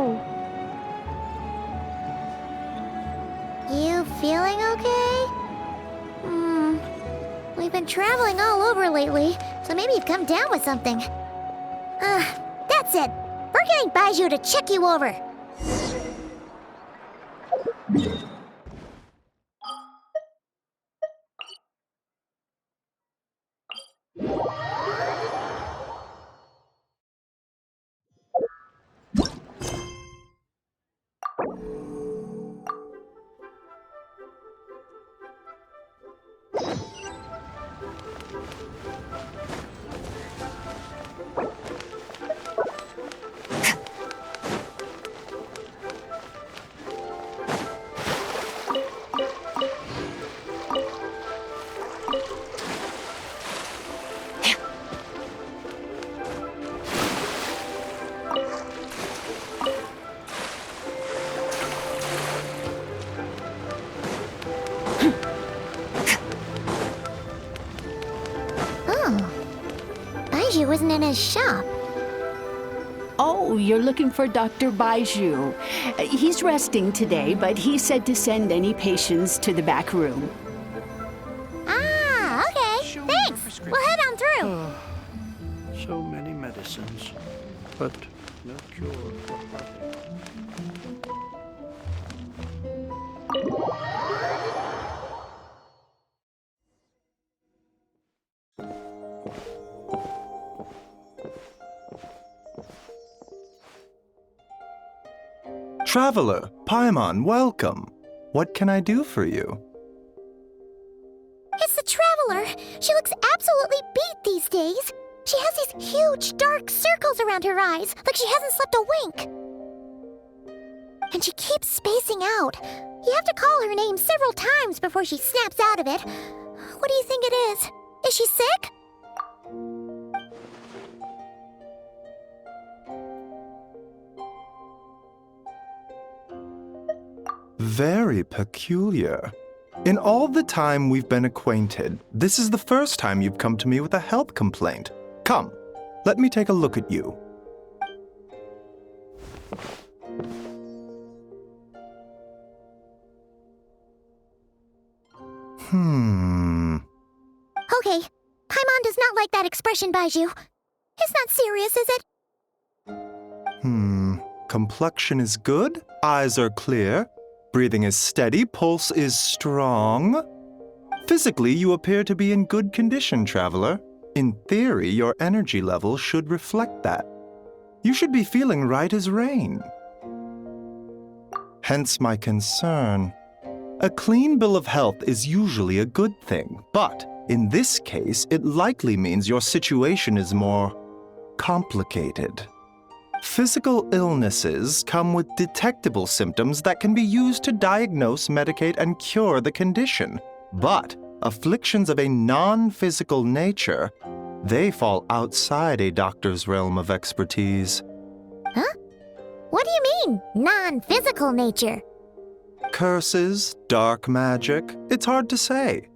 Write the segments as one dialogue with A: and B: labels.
A: Oh. You feeling okay? We've been traveling all over lately, so maybe you've come down with something. That's it. We're getting Baiju to check you over. Baiju wasn't in his shop.
B: Oh, you're looking for Dr. Baiju. He's resting today, but he said to send any patients to the back room.
A: Ah, okay. Thanks. We'll head on through.
C: So many medicines, but no cure for heartache.
D: Traveler, Paimon, welcome. What can I do for you?
A: It's the Traveler. She looks absolutely beat these days. She has these huge, dark circles around her eyes, like she hasn't slept a wink. And she keeps spacing out. You have to call her name several times before she snaps out of it. What do you think it is? Is she sick?
D: Very peculiar. In all the time we've been acquainted, this is the first time you've come to me with a health complaint. Come, let me take a look at you.
A: Okay, Paimon does not like that expression, Baiju. It's not serious, is it?
D: Complexion is good, eyes are clear, breathing is steady, pulse is strong. Physically, you appear to be in good condition, Traveler. In theory, your energy level should reflect that. You should be feeling right as rain. Hence my concern. A clean bill of health is usually a good thing, but in this case, it likely means your situation is more complicated. Physical illnesses come with detectable symptoms that can be used to diagnose, medicate, and cure the condition. But afflictions of a non-physical nature, they fall outside a doctor's realm of expertise.
A: Huh? What do you mean, non-physical nature?
D: Curses, dark magic, it's hard to say.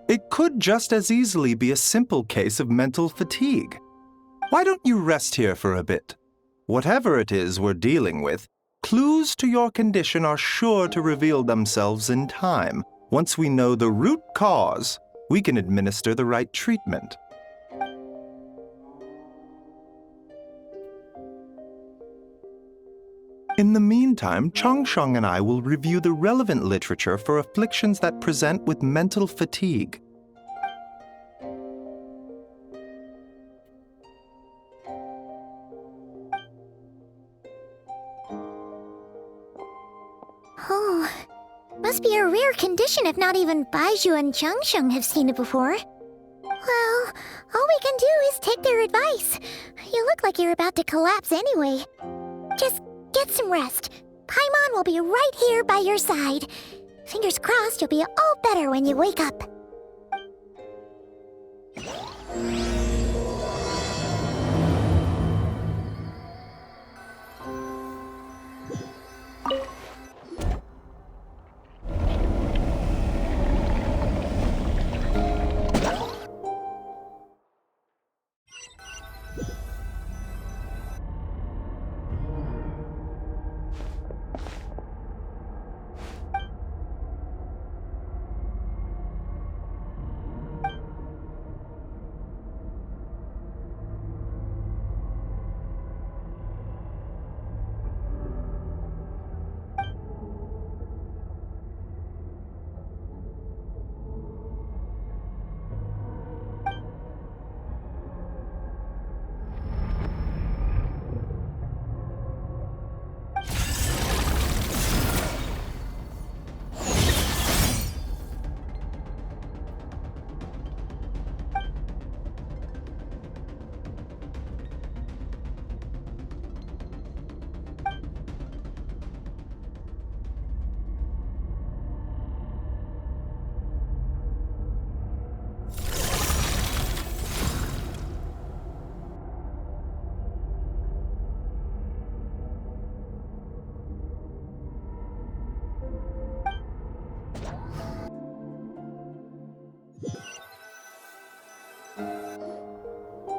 D: It could just as easily be a simple case of mental fatigue. Why don't you rest here for a bit? Whatever it is we're dealing with, clues to your condition are sure to reveal themselves in time. Once we know the root cause, we can administer the right treatment. In the meantime, Changsheng and I will review the relevant literature for afflictions that present with mental fatigue.
A: Oh, must be a rare condition if not even Baiju and Changsheng have seen it before. Well, all we can do is take their advice. You look like you're about to collapse anyway. Just get some rest. Paimon will be right here by your side. Fingers crossed you'll be all better when you wake up.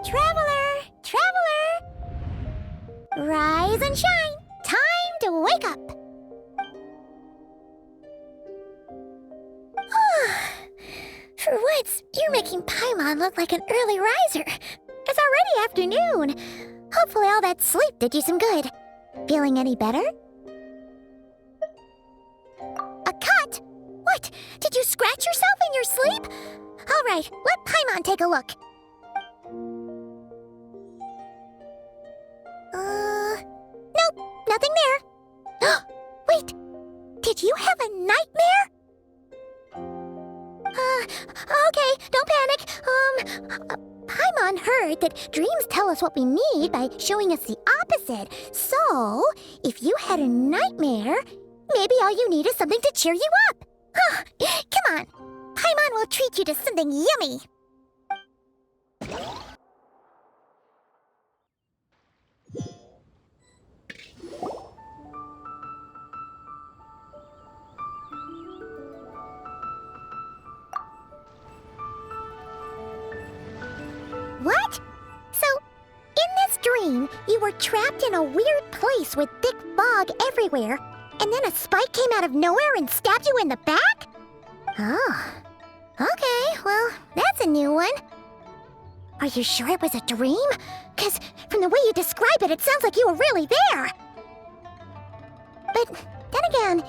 A: Traveler! Traveler! Rise and shine! Time to wake up! For once, you're making Paimon look like an early riser. It's already afternoon. Hopefully all that sleep did you some good. Feeling any better? A cut? What? Did you scratch yourself in your sleep? All right, let Paimon take a look. Nope, nothing there. Wait, did you have a nightmare? Okay, don't panic. Paimon heard that dreams tell us what we need by showing us the opposite. So, if you had a nightmare, maybe all you need is something to cheer you up. Come on, Paimon will treat you to something yummy. What? So, in this dream, you were trapped in a weird place with thick fog everywhere, and then a spike came out of nowhere and stabbed you in the back? Oh. Okay, well, that's a new one. Are you sure it was a dream? 'Cause from the way you describe it, it sounds like you were really there. But then again,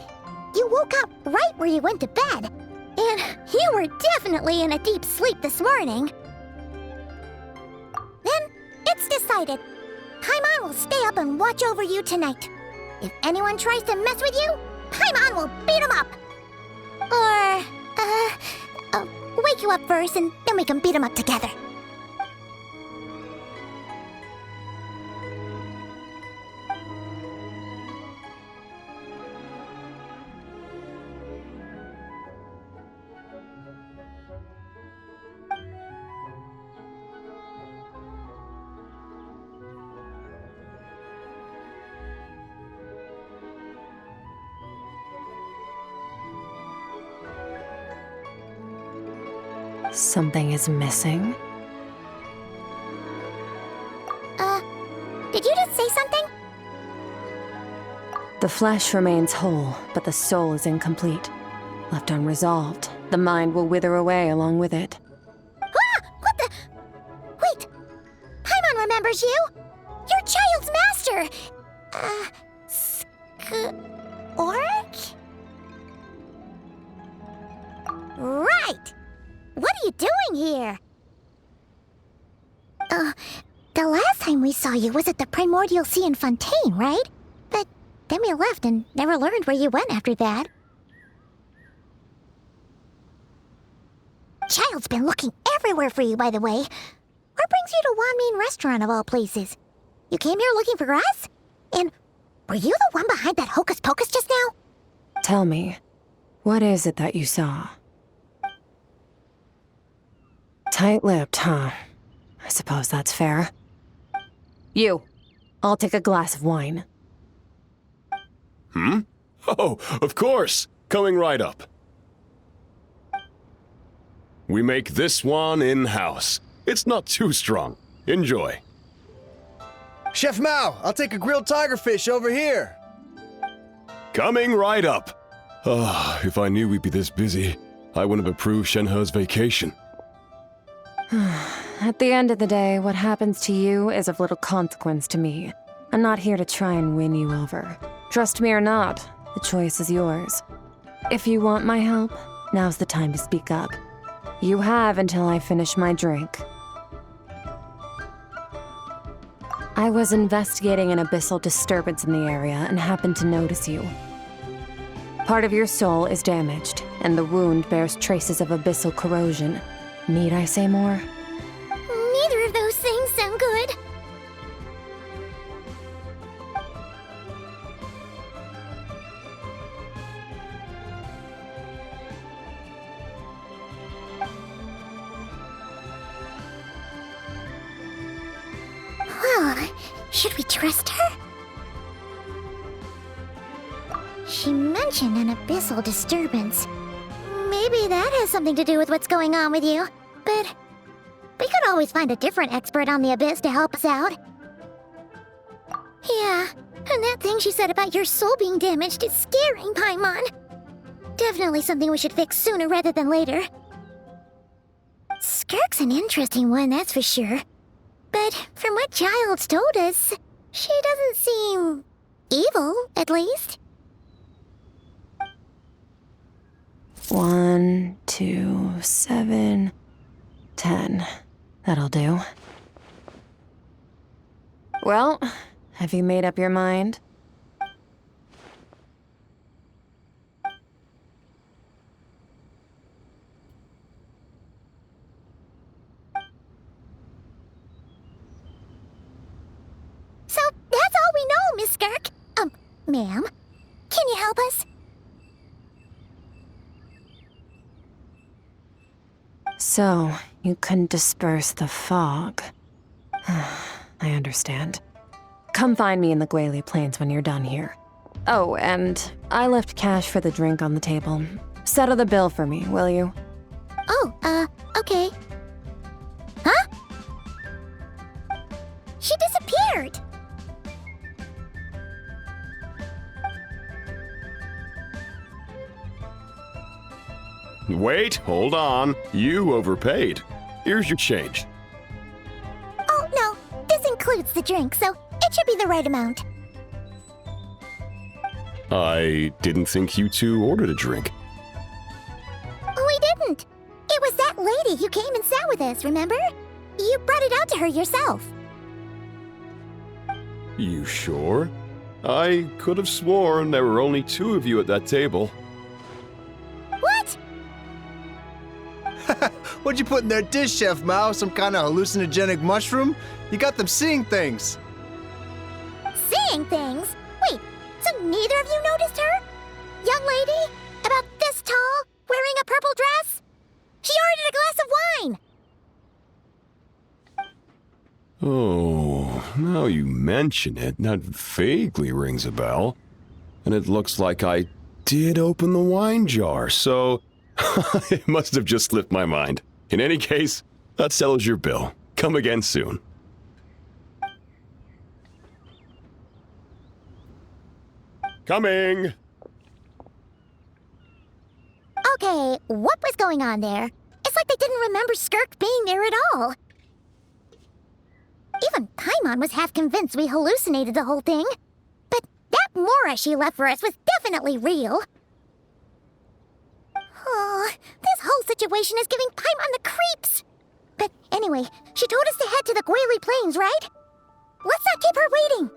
A: you woke up right where you went to bed. And you were definitely in a deep sleep this morning. Then, it's decided. Paimon will stay up and watch over you tonight. If anyone tries to mess with you, Paimon will beat him up. Or, I'll wake you up first and then we can beat him up together.
E: Something is missing?
A: Did you just say something?
E: The flesh remains whole, but the soul is incomplete. Left unresolved, the mind will wither away along with it.
A: Ah! What the? Wait! Paimon remembers you! You're Child's master! Orc? Right! What are you doing here? The last time we saw you was at the Primordial Sea in Fontaine, right? But then we left and never learned where you went after that. Child's been looking everywhere for you, by the way. What brings you to Wanmean Restaurant of all places? You came here looking for us? And were you the one behind that hocus pocus just now?
E: Tell me, what is it that you saw? Tight-lipped, huh? I suppose that's fair. You, I'll take a glass of wine.
F: Oh, of course. Coming right up. We make this one in-house. It's not too strong. Enjoy.
G: Chef Mao, I'll take a grilled tigerfish over here.
F: Coming right up. If I knew we'd be this busy, I wouldn't have approved Shenhe's vacation.
E: At the end of the day, what happens to you is of little consequence to me. I'm not here to try and win you over. Trust me or not, the choice is yours. If you want my help, now's the time to speak up. You have until I finish my drink. I was investigating an abyssal disturbance in the area and happened to notice you. Part of your soul is damaged, and the wound bears traces of abyssal corrosion. Need I say more?
A: Neither of those things sound good. Well, should we trust her? She mentioned an abyssal disturbance. Maybe that has something to do with what's going on with you. But we could always find a different expert on the abyss to help us out. Yeah, and that thing she said about your soul being damaged is scaring, Paimon. Definitely something we should fix sooner rather than later. Skirk's an interesting one, that's for sure. But from what Childs told us, she doesn't seem evil, at least.
E: 1, 2, 7, 10. That'll do. Well, have you made up your mind?
A: So that's all we know, Miss Skirk. Ma'am, can you help us?
E: So, you can disperse the fog. I understand. Come find me in the Guili Plains when you're done here. Oh, and I left cash for the drink on the table. Settle the bill for me, will you?
A: Oh, okay. Huh? She disappeared!
F: Wait, hold on. You overpaid. Here's your change.
A: Oh, no. This includes the drink, so it should be the right amount.
F: I didn't think you two ordered a drink.
A: We didn't. It was that lady who came and sat with us, remember? You brought it out to her yourself.
F: You sure? I could have sworn there were only 2 of you at that table.
A: What?
G: What'd you put in their dish, Chef Mao? Some kind of hallucinogenic mushroom? You got them seeing things.
A: Seeing things? Wait, so neither of you noticed her? Young lady? About this tall? Wearing a purple dress? She ordered a glass of wine!
F: Oh, now you mention it, that vaguely rings a bell. And it looks like I did open the wine jar, so it must have just slipped my mind. In any case, that settles your bill. Come again soon. Coming!
A: Okay, what was going on there? It's like they didn't remember Skirk being there at all. Even Paimon was half convinced we hallucinated the whole thing. But that Mora she left for us was definitely real. Oh, this whole situation is giving Paimon the creeps. But anyway, she told us to head to the Guili Plains, right? Let's not keep her waiting.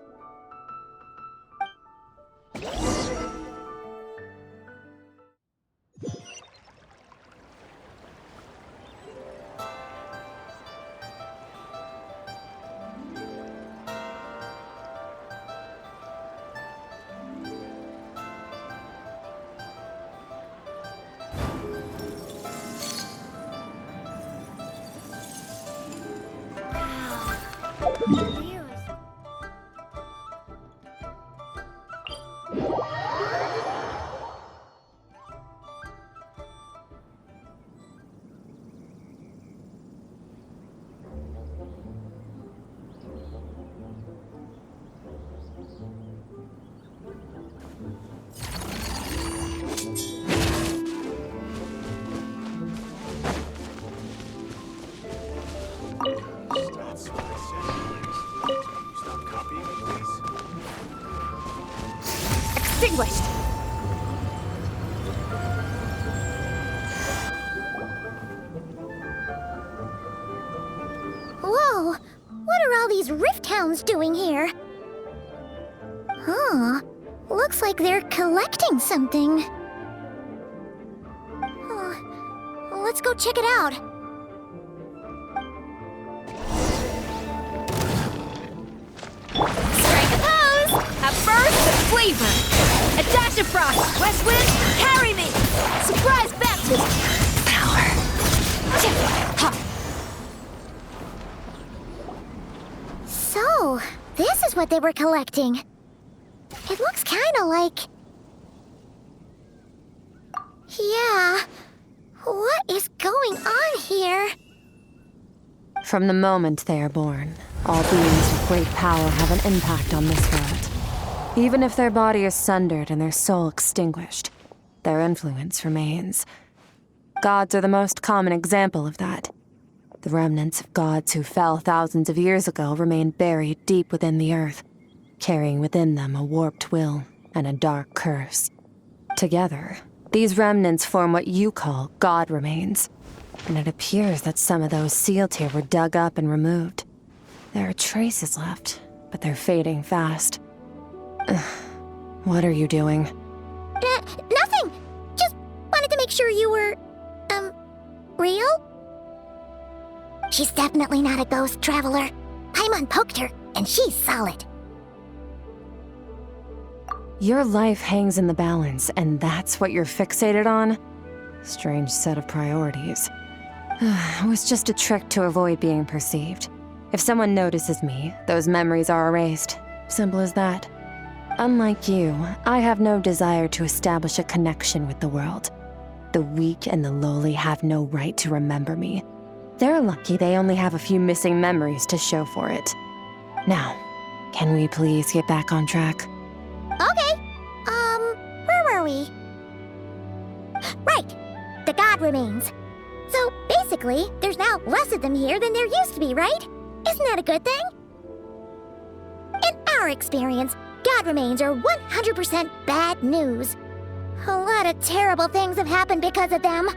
A: Extinguished! Whoa! What are all these rift hounds doing here? Huh. Looks like they're collecting something. Let's go check it out.
H: Strike a pose! A burst of flavor! A dash of frost! West wind, carry me! Surprise baptism! Power!
A: So, this is what they were collecting. It looks kinda like Yeah. What is going on here?
E: From the moment they are born, all beings with great power have an impact on this world. Even if their body is sundered and their soul extinguished, their influence remains. Gods are the most common example of that. The remnants of gods who fell thousands of years ago remain buried deep within the earth, carrying within them a warped will and a dark curse. Together, these remnants form what you call god remains, and it appears that some of those sealed here were dug up and removed. There are traces left, but they're fading fast. What are you doing?
A: Nothing! Just wanted to make sure you were, real? She's definitely not a ghost traveler. Paimon poked her, and she's solid.
E: Your life hangs in the balance, and that's what you're fixated on? Strange set of priorities. It was just a trick to avoid being perceived. If someone notices me, those memories are erased. Simple as that. Unlike you, I have no desire to establish a connection with the world. The weak and the lowly have no right to remember me. They're lucky they only have a few missing memories to show for it. Now, can we please get back on track?
A: Okay. Where were we? Right. The god remains. So, basically, there's now less of them here than there used to be, right? Isn't that a good thing? In our experience, god remains are 100% bad news. A lot of terrible things have happened because of them.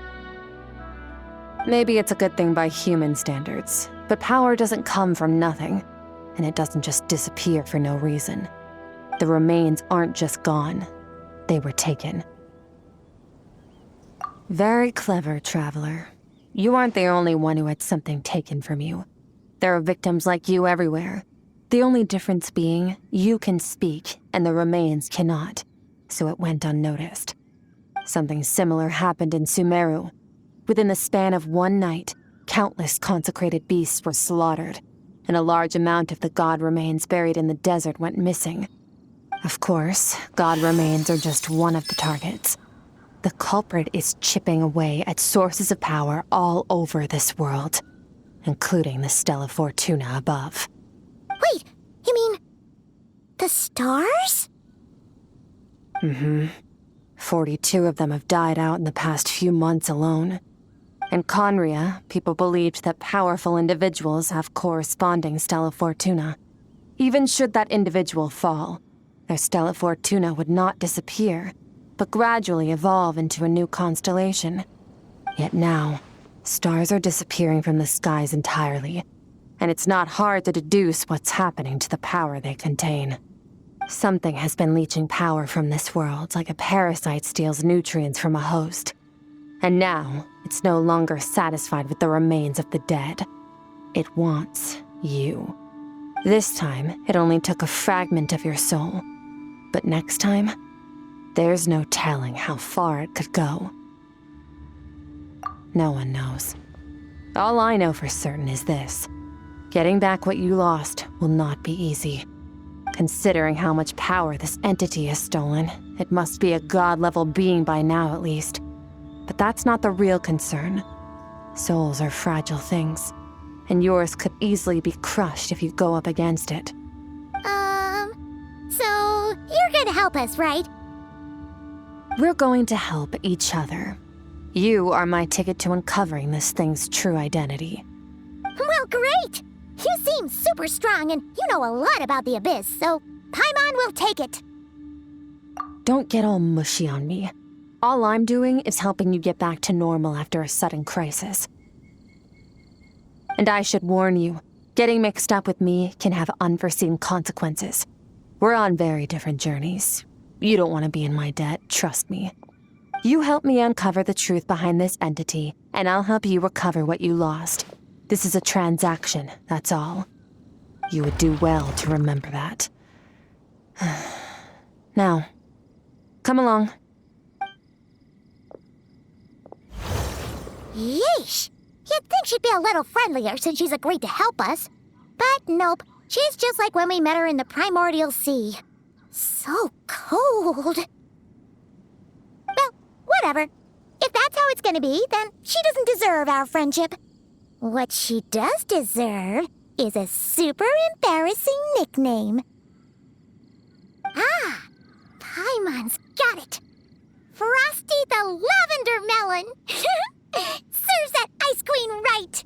E: Maybe it's a good thing by human standards, but power doesn't come from nothing, and it doesn't just disappear for no reason. The remains aren't just gone, they were taken. Very clever, traveler. You aren't the only one who had something taken from you. There are victims like you everywhere. The only difference being, you can speak, and the remains cannot, so it went unnoticed. Something similar happened in Sumeru. Within the span of one night, countless consecrated beasts were slaughtered, and a large amount of the god remains buried in the desert went missing. Of course, god remains are just one of the targets. The culprit is chipping away at sources of power all over this world, including the Stella Fortuna above.
A: Wait, you mean... the stars?
E: 42 of them have died out in the past few months alone. In Conria, people believed that powerful individuals have corresponding Stella Fortuna. Even should that individual fall, their Stella Fortuna would not disappear, but gradually evolve into a new constellation. Yet now, stars are disappearing from the skies entirely, and it's not hard to deduce what's happening to the power they contain. Something has been leeching power from this world like a parasite steals nutrients from a host. And now, it's no longer satisfied with the remains of the dead. It wants you. This time, it only took a fragment of your soul. But next time, there's no telling how far it could go. No one knows. All I know for certain is this. Getting back what you lost will not be easy. Considering how much power this entity has stolen, it must be a god-level being by now at least. But that's not the real concern. Souls are fragile things, and yours could easily be crushed if you go up against it.
A: So you're gonna help us, right?
E: We're going to help each other. You are my ticket to uncovering this thing's true identity.
A: Well, great! You seem super strong and you know a lot about the Abyss, so Paimon will take it.
E: Don't get all mushy on me. All I'm doing is helping you get back to normal after a sudden crisis. And I should warn you, getting mixed up with me can have unforeseen consequences. We're on very different journeys. You don't want to be in my debt, trust me. You help me uncover the truth behind this entity, and I'll help you recover what you lost. This is a transaction, that's all. You would do well to remember that. Now, come along.
A: Yeesh! You'd think she'd be a little friendlier since she's agreed to help us. But nope, she's just like when we met her in the Primordial Sea. So cold. Well, whatever. If that's how it's gonna be, then she doesn't deserve our friendship. What she does deserve is a super embarrassing nickname. Ah, Paimon's got it. Frosty the Lavender Melon. Serves that Ice Queen right.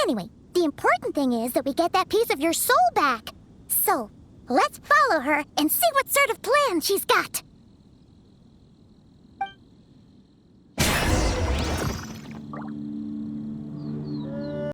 A: Anyway, the important thing is that we get that piece of your soul back. So, let's follow her and see what sort of plan she's got.